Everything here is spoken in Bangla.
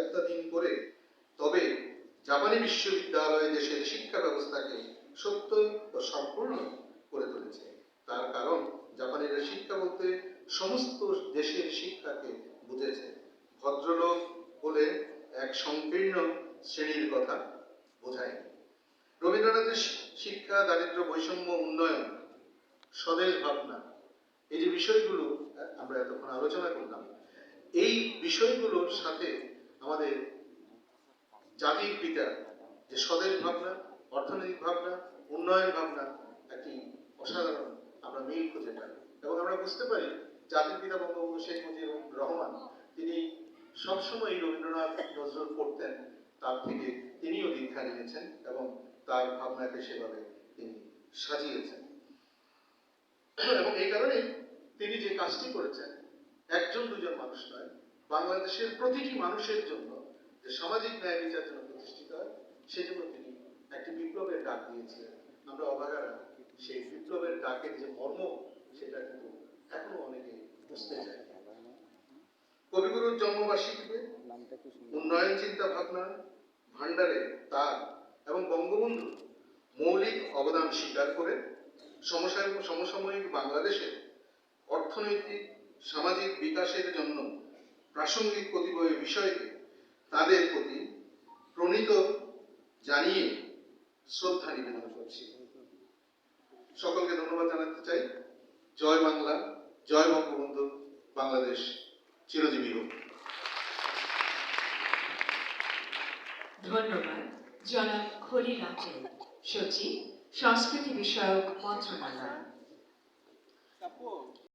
আয়ত্তাধীন করে তবে জাপানি বিশ্ববিদ্যালয় দেশের শিক্ষা ব্যবস্থাকে সত্য ও সম্পূর্ণ করে তুলেছে। তার কারণ জাপানিরা শিক্ষা বলতে সমস্ত দেশের শিক্ষাকে বুঝেছে। ভদ্রলোক বলে এক সংকীর্ণ শ্রেণীর কথা বোঝায়নি। রবীন্দ্রনাথের শিক্ষা, দারিদ্র্য, বৈষম্য, উন্নয়ন, স্বদেশ ভাবনা, এই যে বিষয়গুলো আমরা এতক্ষণ আলোচনা করলাম, এই বিষয়গুলোর সাথে আমাদের জাতির পিতা যে স্বদেশ ভাবনা, অর্থনৈতিক ভাবনা, উন্নয়ন ভাবনা একটি অসাধারণ আমরা মিল খুঁজে পাই। এবং আমরা বুঝতে পারি জাতির পিতা বঙ্গবন্ধু শেখ মুজিবুর রহমান তিনি সবসময় রবীন্দ্রনাথ নজরুল পড়তেন, তার থেকে তিনিও দীক্ষা নিয়েছেন এবং তার ভাবনাকে সেভাবে তিনি সাজিয়েছেন। এবং এই কারণে তিনি যে কাজটি করেছেন, একজন দুজন মানুষ নয়, বাংলাদেশের প্রতিটি মানুষের জন্য যে সামাজিক ন্যায় বিচার যেন প্রতিষ্ঠিত হয়, সেজন্য তিনি একটি বিপ্লবের ডাক দিয়েছিলেন। আমরা অভাগারা সেই বিপ্লবের ডাকের যে মর্ম, সেটা কিন্তু এখনো অনেকে বুঝতে চায়। কবিগুরুর জন্মবার্ষিকীতে উন্নয়ন চিন্তা ভাবনা ভান্ডারে তার এবং বঙ্গবন্ধু মৌলিক অবদান স্বীকার করে সমসাময়িক বাংলাদেশের অর্থনৈতিক সামাজিক বিকাশের জন্য প্রাসঙ্গিক কতিপয় বিষয়কে তাদের প্রতি প্রণীত জানিয়ে শ্রদ্ধা নিবেদন করছি। সকলকে ধন্যবাদ জানাতে চাই। জয় বাংলা, জয় বঙ্গবন্ধু, বাংলাদেশ চিরজীবী হোক। ধন্যবাদ জনাব খলিল আহমেদ, সচিব, সংস্কৃতি বিষয়ক মন্ত্রণালয়।